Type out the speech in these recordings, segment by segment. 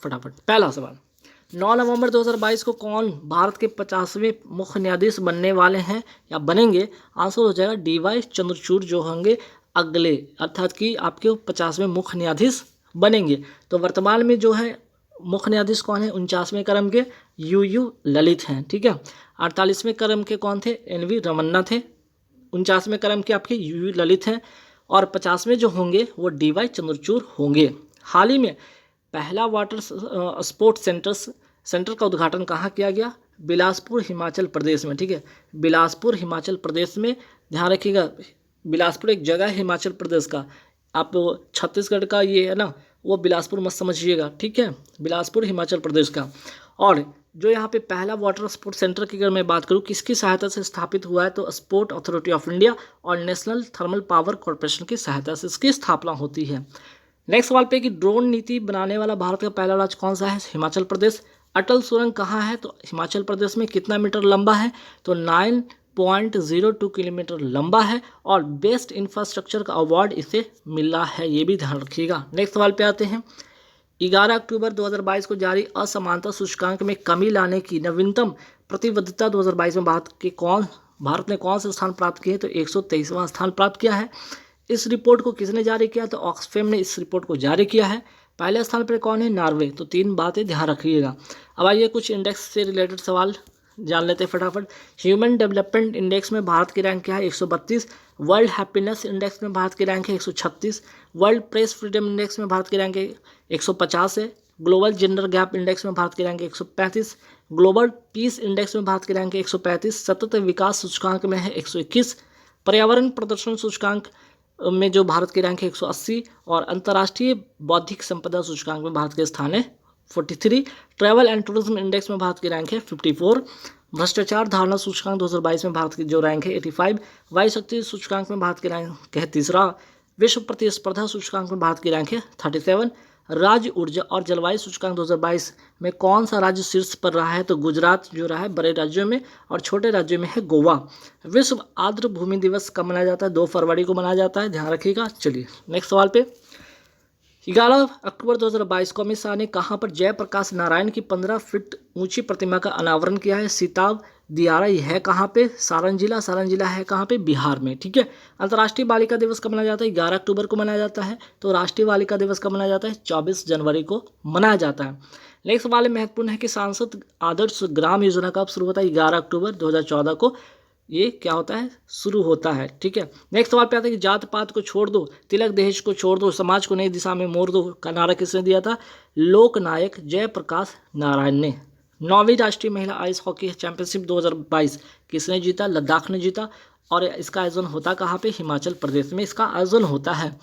फटाफट। पहला सवाल, 9 नवंबर 2022 को कौन भारत के 50वें मुख्य न्यायाधीश बनने वाले हैं या बनेंगे? आंसर हो जाएगा DY चंद्रचूड़ जो होंगे अगले, अर्थात कि आपके 50वें मुख्य न्यायाधीश बनेंगे। तो वर्तमान में जो है मुख्य न्यायाधीश कौन है? 49वें क्रम के UU ललित हैं, ठीक है। 48वें क्रम के कौन थे? NV रमन्ना थे। 49वें क्रम के आपके UU ललित हैं और 50वें जो होंगे वो DY चंद्रचूड़ होंगे। हाल ही में पहला वाटर स्पोर्ट्स सेंटर का उद्घाटन कहाँ किया गया? बिलासपुर हिमाचल प्रदेश में, ठीक है। बिलासपुर हिमाचल प्रदेश में, ध्यान रखिएगा, बिलासपुर एक जगह है हिमाचल प्रदेश का, आप छत्तीसगढ़ का ये है ना, वो बिलासपुर मत समझिएगा, ठीक है, बिलासपुर हिमाचल प्रदेश का। और जो यहाँ पे पहला वाटर स्पोर्ट्स सेंटर की अगर मैं बात करूँ किसकी सहायता से स्थापित हुआ है, तो स्पोर्ट अथॉरिटी ऑफ इंडिया और नेशनल थर्मल पावर कॉरपोरेशन की सहायता से इसकी स्थापना होती है। नेक्स्ट सवाल पे कि ड्रोन नीति बनाने वाला भारत का पहला राज्य कौन सा है? हिमाचल प्रदेश। अटल सुरंग कहाँ है? तो हिमाचल प्रदेश में। कितना मीटर लंबा है? तो 9.02 किलोमीटर लंबा है और बेस्ट इंफ्रास्ट्रक्चर का अवार्ड इसे मिला है, ये भी ध्यान रखिएगा। नेक्स्ट सवाल पे आते हैं, 11 अक्टूबर 2022 को जारी असमानता सूचकांक में कमी लाने की नवीनतम प्रतिबद्धता 2022 में भारत ने कौन से स्थान प्राप्त किए? तो 123वां स्थान प्राप्त किया है। इस रिपोर्ट को किसने जारी किया? तो ऑक्सफैम ने इस रिपोर्ट को जारी किया है। पहले स्थान पर कौन है? नॉर्वे। तो 3 बातें ध्यान रखिएगा। अब आइए कुछ इंडेक्स से रिलेटेड सवाल जान लेते हैं फटाफट। ह्यूमन डेवलपमेंट इंडेक्स में भारत की रैंक क्या है? 132। वर्ल्ड हैप्पीनेस इंडेक्स में भारत की रैंक है 136। वर्ल्ड प्रेस फ्रीडम इंडेक्स में भारत की रैंक है 150 है। ग्लोबल जेंडर गैप इंडेक्स में भारत की रैंक है 135। ग्लोबल पीस इंडेक्स में भारत की रैंक है 135। सतत विकास सूचकांक में है 121। पर्यावरण प्रदर्शन सूचकांक में जो भारत की रैंक है 180 और अंतर्राष्ट्रीय बौद्धिक संपदा सूचकांक में भारत के स्थान है 43। ट्रैवल एंड टूरिज्म इंडेक्स में भारत की रैंक है 54। भ्रष्टाचार धारणा सूचकांक 2022 में भारत की जो रैंक है 85। वायु शक्ति सूचकांक में भारत की रैंक है 3रा। विश्व प्रतिस्पर्धा सूचकांक में भारत की रैंक है 37। राज्य ऊर्जा और जलवायु सूचकांक 2022 में कौन सा राज्य शीर्ष पर रहा है? तो गुजरात जो रहा है बड़े राज्यों में, और छोटे राज्यों में है गोवा। विश्व आर्द्र भूमि दिवस कब मनाया जाता है? 2 फरवरी को मनाया जाता है, ध्यान रखिएगा। चलिए नेक्स्ट सवाल पे, 11 अक्टूबर 2022 को अमित शाह ने कहाँ पर जयप्रकाश नारायण की 15 फीट ऊंची प्रतिमा का अनावरण किया है? सीताब दियारा, यह है कहाँ पे? सारण जिला है कहाँ पे? बिहार में, ठीक है। अंतर्राष्ट्रीय बालिका दिवस कब मनाया जाता है? 11 अक्टूबर को मनाया जाता है। तो राष्ट्रीय बालिका दिवस कब मनाया जाता है? 24 जनवरी को मनाया जाता है। नेक्स्ट सवाल महत्वपूर्ण है कि सांसद आदर्श ग्राम योजना कब शुरू होता है? 11 अक्टूबर 2014 को ये क्या होता है? शुरू होता है, ठीक है। नेक्स्ट सवाल पे आता है कि जात पात को छोड़ दो, तिलक दहेज को छोड़ दो, समाज को नई दिशा में मोड़ दो का नारा किसने दिया था? लोकनायक जयप्रकाश नारायण ने। 9वीं राष्ट्रीय महिला आइस हॉकी चैंपियनशिप 2022 किसने जीता? लद्दाख ने जीता। और इसका आयोजन होता कहाँ पे? हिमाचल प्रदेश में इसका आयोजन होता है।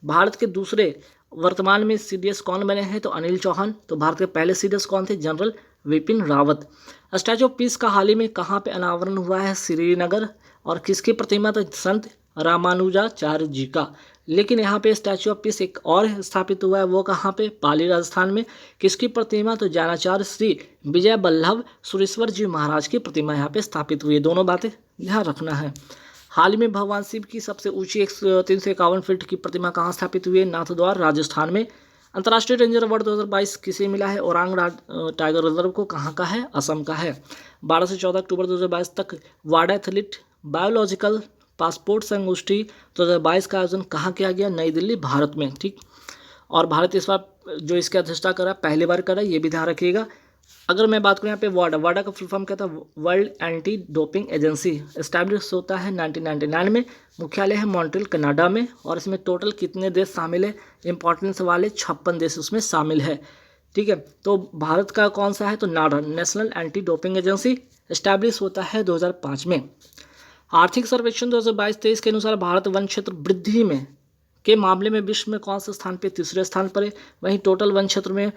भारत के दूसरे वर्तमान में CDS कौन बने हैं? तो अनिल चौहान। तो भारत के पहले CDS कौन थे? General Vipin Rawat. Statue of peace का हाल ही में कहाँ पे अनावरण हुआ है? श्रीनगर। और किसकी प्रतिमा? तो संत रामानुजाचार्य जी का। लेकिन यहाँ पे स्टैचू ऑफ पीस एक और स्थापित हुआ है, वो कहाँ पे? पाली राजस्थान में। किसकी प्रतिमा? तो जैनाचार्य श्री विजय वल्लभ सुरेश्वर जी महाराज की प्रतिमा यहाँ पे स्थापित हुई है। दोनों बातें ध्यान रखना है। हाल ही में भगवान शिव की सबसे ऊंची 351 फीट की प्रतिमा कहाँ स्थापित हुई है? नाथद्वार राजस्थान में। अंतर्राष्ट्रीय रेंजर अवार्ड 2022 किसे मिला है? ओरांग टाइगर रिजर्व को कहाँ का है? असम का है। 12 से 14 अक्टूबर 2022 तक वाडा एथलीट बायोलॉजिकल पासपोर्ट संगोष्ठी 2022 का आयोजन कहाँ किया गया? नई दिल्ली, भारत में, ठीक। और भारत इस बार जो इसकी अध्यक्षता करा पहली बार करा, ये भी ध्यान रखिएगा। अगर मैं बात करूँ यहाँ पे वाडा का फुल फॉर्म क्या था? World anti doping agency. Establish होता है 1999 में। मुख्यालय है मॉन्ट्रियल कनाडा में। और इसमें टोटल कितने देश शामिल है? इंपॉर्टेंस वाले 56 देश उसमें शामिल है, ठीक है। तो भारत का कौन सा है? तो NADA, national anti doping agency, establish होता है 2005 में। आर्थिक सर्वेक्षण 2022-23 के अनुसार भारत वन क्षेत्र वृद्धि में के मामले में विश्व में कौन से स्थान पे? 3रे स्थान पर है। वहीं टोटल वन क्षेत्र में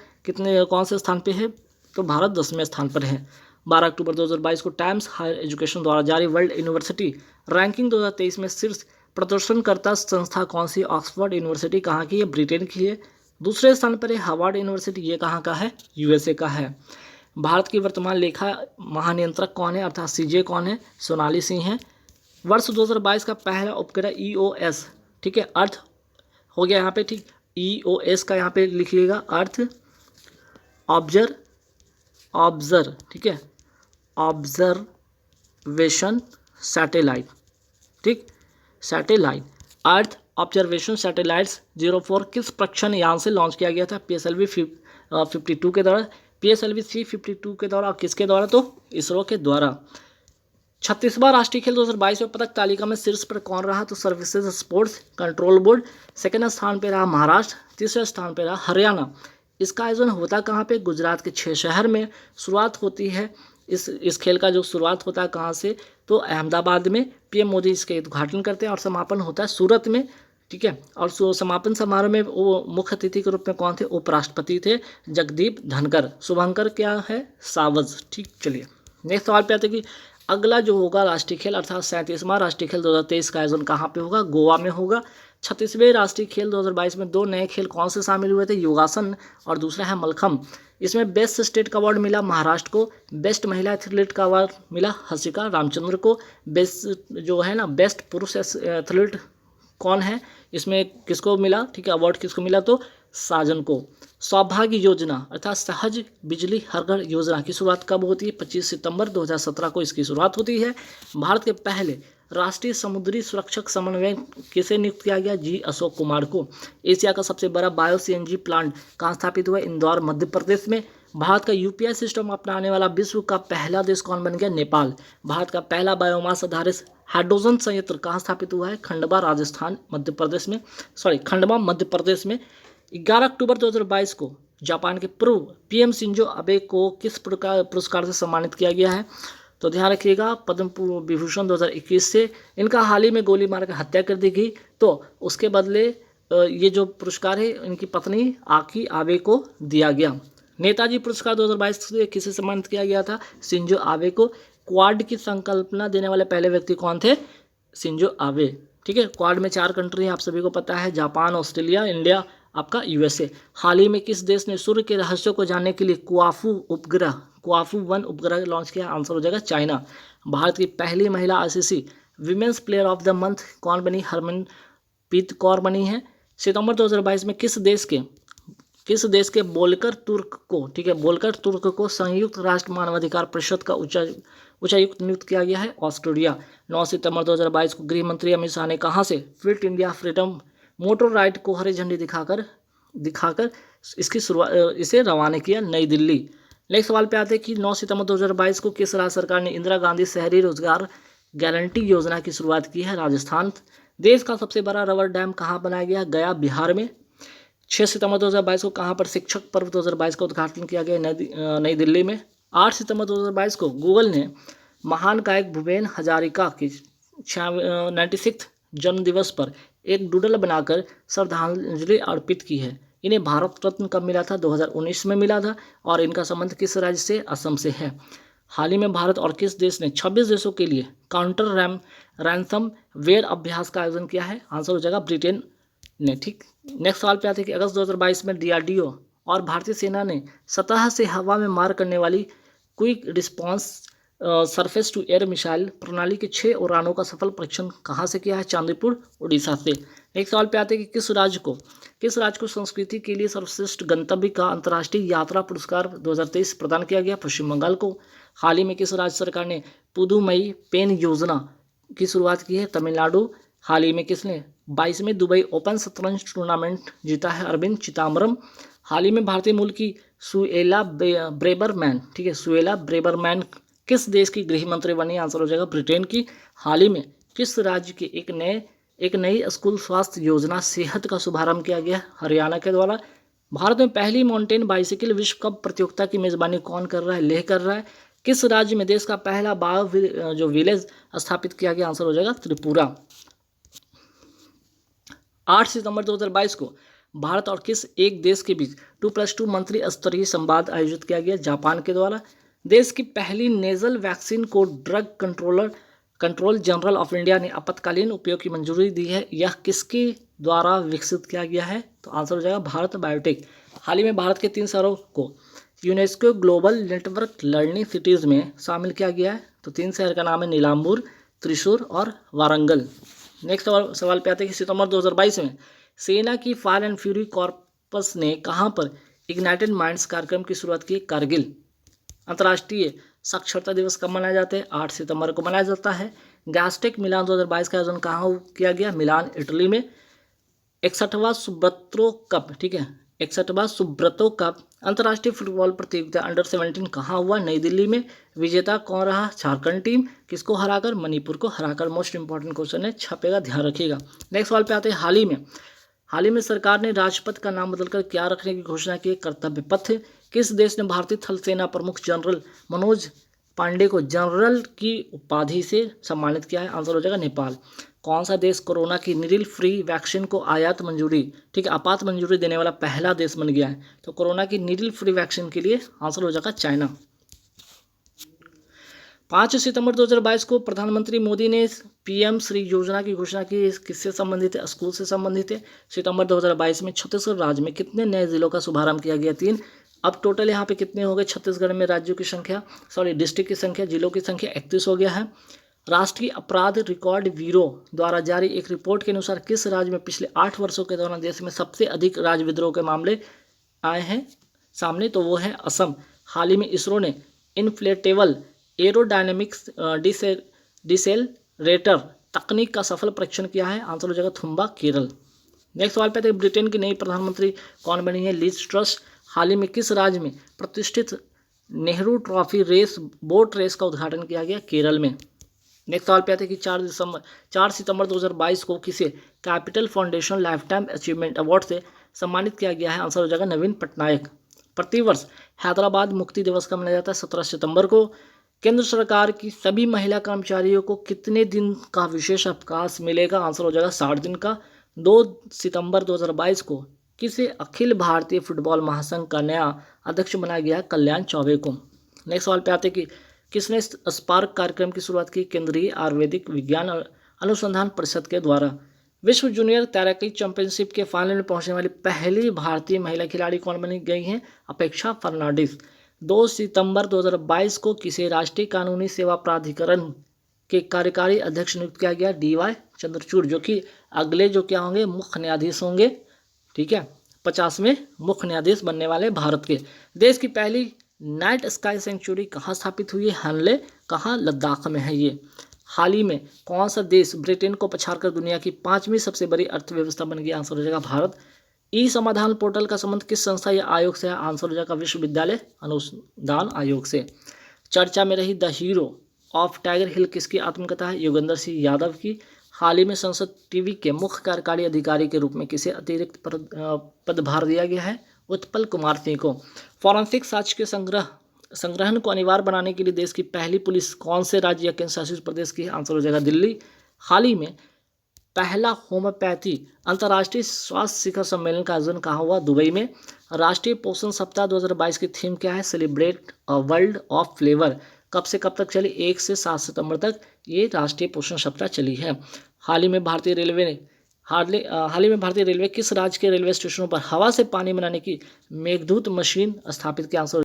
कौन से स्थान पे है? तो भारत 10वें स्थान पर है। 12 अक्टूबर 2022 को टाइम्स हायर एजुकेशन द्वारा जारी वर्ल्ड यूनिवर्सिटी रैंकिंग 2023 में शीर्ष प्रदर्शनकर्ता संस्था कौन सी? ऑक्सफोर्ड यूनिवर्सिटी कहाँ की है? ब्रिटेन की है। 2रे स्थान पर है हार्वर्ड यूनिवर्सिटी, ये कहाँ का है? USA का है। भारत की वर्तमान लेखा महानियंत्रक कौन है, अर्थात CJ कौन है? सोनाली सिंह है। वर्ष 2022 का पहला उपग्रह EOS, ठीक है, अर्थ हो गया यहाँ पे, ठीक। EOS का यहाँ पे लिखिएगा अर्थ ऑब्जर ठीक है, ऑब्जर्वेशन सैटेलाइट, ठीक, सैटेलाइट अर्थ ऑब्जर्वेशन सैटेलाइट्स 04 किस प्रक्षेपण यान से लॉन्च किया गया था? PSLV 52 के द्वारा, PSLV C-52 के द्वारा, और किसके द्वारा? तो इसरो के द्वारा। 36वां राष्ट्रीय खेल 2022 में पदक तालिका में शीर्ष पर कौन रहा? तो services sports control board. Second स्थान पर रहा महाराष्ट्र, तीसरे स्थान पर रहा हरियाणा। इसका आयोजन होता कहाँ पे? गुजरात के 6 शहर में। शुरुआत होती है इस खेल का जो शुरुआत होता है कहाँ से? तो अहमदाबाद में। PM मोदी इसके उद्घाटन करते हैं और समापन होता है सूरत में, ठीक है। और समापन समारोह में वो मुख्य अतिथि के रूप में कौन थे? उपराष्ट्रपति थे जगदीप धनखड़। शुभंकर क्या है? सावज, ठीक। चलिए नेक्स्ट सवाल पे आते हैं कि अगला जो होगा राष्ट्रीय खेल अर्थात 37वां राष्ट्रीय खेल 2023 का आयोजन कहाँ पे होगा? गोवा में होगा। 36वें राष्ट्रीय खेल 2022 में 2 नए खेल कौन से शामिल हुए थे? योगासन और दूसरा है मलखम्ब। इसमें बेस्ट स्टेट का अवार्ड मिला महाराष्ट्र को, बेस्ट महिला एथलीट का अवार्ड मिला हर्षिका रामचंद्र को, बेस्ट जो है ना बेस्ट पुरुष एथलीट कौन है इसमें किसको मिला? ठीक है, अवार्ड किसको मिला? तो साजन को। सौभाग्य योजना अर्थात सहज बिजली हर घर योजना की शुरुआत कब होती है? 25 सितंबर 2017 को इसकी शुरुआत होती है। भारत के पहले राष्ट्रीय समुद्री सुरक्षक समन्वयक किसे नियुक्त किया गया? G अशोक कुमार को। एशिया का सबसे बड़ा बायो CNG प्लांट कहाँ स्थापित हुआ? इंदौर मध्य प्रदेश में। भारत का UPI सिस्टम अपनाने वाला विश्व का पहला देश कौन बन गया? नेपाल। भारत का पहला बायोमास आधारित हाइड्रोजन संयंत्र कहाँ स्थापित हुआ है? खंडवा राजस्थान मध्य प्रदेश में, खंडवा मध्य प्रदेश में। 11 अक्टूबर 2022 को जापान के पूर्व PM शिंजो अबे को किस पुरस्कार से सम्मानित किया गया है? तो ध्यान रखिएगा पद्म विभूषण 2021 से। इनका हाल ही में गोली मारकर हत्या कर दी गई, तो उसके बदले ये जो पुरस्कार है इनकी पत्नी आकी आबे को दिया गया। नेताजी पुरस्कार 2022 से किसे सम्मानित किया गया था? शिंजो आबे को। क्वाड की संकल्पना देने वाले पहले व्यक्ति कौन थे? शिंजो आबे, ठीक है। क्वाड में 4 कंट्री आप सभी को पता है, जापान, ऑस्ट्रेलिया, इंडिया, आपका USA। हाल ही में किस देश ने सूर्य के रहस्यों को जानने के लिए क्वाफू 1 उपग्रह लॉन्च किया? आंसर हो जाएगा चाइना। भारत की पहली महिला ICC women's player of the month कौन बनी? हरमनप्रीत कौर बनी है। सितंबर 2022 में किस देश के बोल्कर तुर्क को, ठीक है, बोल्कर तुर्क को संयुक्त राष्ट्र मानवाधिकार परिषद का उच्चायुक्त नियुक्त किया गया है? ऑस्ट्रेलिया। 9 सितंबर 2022 को गृह मंत्री अमित शाह ने कहाँ से fit India freedom motor ride को हरी झंडी दिखाकर इसकी शुरुआत इसे रवाना किया? नई दिल्ली। नेक्स्ट सवाल पे आते हैं कि 9 सितंबर 2022 को किस राज्य सरकार ने इंदिरा गांधी शहरी रोजगार गारंटी योजना की शुरुआत की है? राजस्थान। देश का सबसे बड़ा रबर डैम कहाँ बनाया गया? गया, बिहार में। 6 सितंबर 2022 को कहाँ पर शिक्षक पर्व 2022 का उद्घाटन किया गया? नई दिल्ली में। 8 सितंबर 2022 को गूगल ने महान गायक भूपेन हजारिका की 96th जन्म दिवस पर एक डूडल बनाकर श्रद्धांजलि अर्पित की है। इन्हें भारत रत्न कब मिला था? 2019 में मिला था। और इनका संबंध किस राज्य से? असम से है। हाल ही में भारत और किस देश ने 26 देशों के लिए काउंटर रैंसम वेयर अभ्यास का आयोजन किया है? आंसर हो जाएगा ब्रिटेन ने, ठीक। नेक्स्ट सवाल पे आते हैं कि अगस्त 2022 में DRDO और भारतीय सेना ने सतह से हवा में मार करने वाली quick response surface to air missile प्रणाली के 6 उड़ानों का सफल परीक्षण कहाँ से किया है? चांदीपुर, उड़ीसा से। एक सवाल पे आते हैं कि किस राज्य को संस्कृति के लिए सर्वश्रेष्ठ गंतव्य का अंतर्राष्ट्रीय यात्रा पुरस्कार 2023 प्रदान किया गया? पश्चिम बंगाल को। हाल ही में किस राज्य सरकार ने पुदुमई पेन योजना की शुरुआत की है? तमिलनाडु। हाल ही में किसने 22वें दुबई ओपन शतरंज टूर्नामेंट जीता है? अरविंद चिदम्बरम। हाल ही में भारतीय मूल की सुएला ब्रेबरमैन, ठीक है, सुएला ब्रेबरमैन किस देश की गृह मंत्री बनी? आंसर हो जाएगा ब्रिटेन की। हाल ही में किस राज्य की एक नई स्कूल स्वास्थ्य योजना सेहत का शुभारंभ किया गया? हरियाणा के द्वारा। भारत में पहली माउंटेन बाइसिकल विश्व कप प्रतियोगिता की मेजबानी कौन कर रहा है? लेह कर रहा है। किस राज्य में देश का पहला बायो जो विलेज स्थापित किया गया? आंसर हो जाएगा त्रिपुरा। 8 सितंबर 2022 को भारत और किस एक देश के बीच 2+2 मंत्री स्तरीय संवाद आयोजित किया गया? जापान के द्वारा। देश की पहली नेजल वैक्सीन को drug control general of India ने आपातकालीन उपयोग की मंजूरी दी है। यह किसके द्वारा विकसित किया गया है? तो आंसर हो जाएगा भारत बायोटेक। हाल ही में भारत के 3 शहरों को UNESCO global network learning cities में शामिल किया गया है। तो 3 शहर का नाम है नीलांबूर, त्रिशूर और वारंगल। नेक्स्ट सवाल पे आते हैं कि सितंबर 2022 में सेना की फायर एंड फ्यूरी कॉर्पस ने कहां पर इग्नाइटेड माइंड्स कार्यक्रम की शुरुआत की? कारगिल। अंतर्राष्ट्रीय साक्षरता दिवस कब मनाया जाता है? 8 सितंबर को मनाया जाता है। गैस्ट्रिक मिलान 2022 का आयोजन कहाँ किया गया? मिलान, इटली में। 61वां सुब्रतो कप, ठीक है, 61वां सुब्रतो कप अंतर्राष्ट्रीय फुटबॉल प्रतियोगिता अंडर-17 कहाँ हुआ? नई दिल्ली में। विजेता कौन रहा? झारखंड टीम। किसको हराकर? मणिपुर को हराकर। मोस्ट इंपॉर्टेंट क्वेश्चन है, छपेगा, ध्यान रखिएगा। नेक्स्ट सवाल पे आते हैं। हाल ही में सरकार ने राजपथ का नाम बदलकर क्या रखने की घोषणा की? कर्तव्य पथ। किस देश ने भारतीय थल सेना प्रमुख जनरल मनोज पांडे को जनरल की उपाधि से सम्मानित किया है? आंसर हो जाएगा नेपाल। कौन सा देश कोरोना की नीडल फ्री वैक्सीन को आयात मंजूरी, ठीक है, आपात मंजूरी देने वाला पहला देश बन गया है? तो कोरोना की नीडल फ्री वैक्सीन के लिए आंसर हो जाएगा चाइना। 5 सितंबर 2022 को प्रधानमंत्री मोदी ने पीएम श्री योजना की घोषणा की। किससे संबंधित है? स्कूल से संबंधित है। सितंबर 2022 में छत्तीसगढ़ राज्य में कितने नए जिलों का शुभारंभ किया गया? 3। अब टोटल यहाँ पे कितने हो गए छत्तीसगढ़ में? राज्यों की संख्या, सॉरी डिस्ट्रिक्ट की संख्या, जिलों की संख्या 31 हो गया है। राष्ट्रीय अपराध रिकॉर्ड ब्यूरो द्वारा जारी एक रिपोर्ट के अनुसार किस राज्य में पिछले 8 वर्षों के दौरान देश में सबसे अधिक राजविद्रोह के मामले आए हैं सामने? तो वो है असम। हाल ही में इसरो ने इन्फ्लेटेबल एरोडायनेमिक्स डिसेलरेटर तकनीक का सफल परीक्षण किया है। आंसर हो जाएगा थुम्बा, केरल। नेक्स्ट सवाल पे आते हैं। ब्रिटेन की नई प्रधानमंत्री कौन बनी है? Liz truss. हाल ही में किस राज्य में प्रतिष्ठित Nehru trophy race, boat race का उद्घाटन किया गया? केरल में। नेक्स्ट सवाल पे आते हैं कि 4 सितंबर 2022 को किसे capital foundation life time achievement award से सम्मानित किया गया है? आंसर हो जाएगा नवीन पटनायक। प्रतिवर्ष हैदराबाद मुक्ति दिवस कब मनाया जाता है? 17 सितंबर को। केंद्र सरकार की सभी महिला कर्मचारियों को कितने दिन का विशेष अवकाश मिलेगा? आंसर हो जाएगा 60 दिन का। 2 सितंबर 2022 को किसे अखिल भारतीय फुटबॉल महासंघ का नया अध्यक्ष बनाया गया? कल्याण चौबे को। नेक्स्ट सवाल पे आते हैं कि किसने स्पार्क कार्यक्रम की शुरुआत की? केंद्रीय आयुर्वेदिक विज्ञान अनुसंधान परिषद के द्वारा। विश्व जूनियर तैराकी चैंपियनशिप के फाइनल में पहुंचने वाली पहली भारतीय महिला खिलाड़ी कौन बनी गई हैं? अपेक्षा फर्नांडिस। 2 सितंबर 2022 को किसे राष्ट्रीय कानूनी सेवा प्राधिकरण के कार्यकारी अध्यक्ष नियुक्त किया गया? DY चंद्रचूड़, जो कि अगले जो क्या होंगे? मुख्य न्यायाधीश होंगे, ठीक है, 50वें मुख्य न्यायाधीश बनने वाले भारत के। देश की पहली नाइट स्काई सेंचुरी कहाँ स्थापित हुई है? हनले। कहाँ? लद्दाख में है ये। हाल ही में कौन सा देश ब्रिटेन को पछाड़कर दुनिया की 5वीं सबसे बड़ी अर्थव्यवस्था बन गया? आंसर हो जाएगा भारत। ई समाधान पोर्टल का संबंध किस संस्था या आयोग से है? आंसर हो जाएगा विश्वविद्यालय अनुदान आयोग से। चर्चा में रही द हीरो ऑफ टाइगर हिल किसकी आत्मकथा है? योगेंद्र सिंह यादव की। हाल ही में संसद टीवी के मुख्य कार्यकारी अधिकारी के रूप में किसे अतिरिक्त पदभार दिया गया है? उत्पल कुमार सिंह को। फॉरेंसिक साक्ष्य के संग्रहण को अनिवार्य बनाने के लिए देश की पहली पुलिस कौन से राज्य या केंद्र शासित प्रदेश की है? आंसर हो जाएगा दिल्ली। हाल ही में पहला होम्योपैथी अंतर्राष्ट्रीय स्वास्थ्य शिखर सम्मेलन का आयोजन कहाँ हुआ? दुबई में। राष्ट्रीय पोषण सप्ताह 2022 की थीम क्या है? Celebrate a world of flavour. कब से कब तक चली? 1 से 7 सितंबर तक ये राष्ट्रीय पोषण सप्ताह चली है। हाल ही में भारतीय रेलवे किस राज्य के रेलवे स्टेशनों पर हवा से पानी बनाने की मेघदूत मशीन स्थापित की? आंसर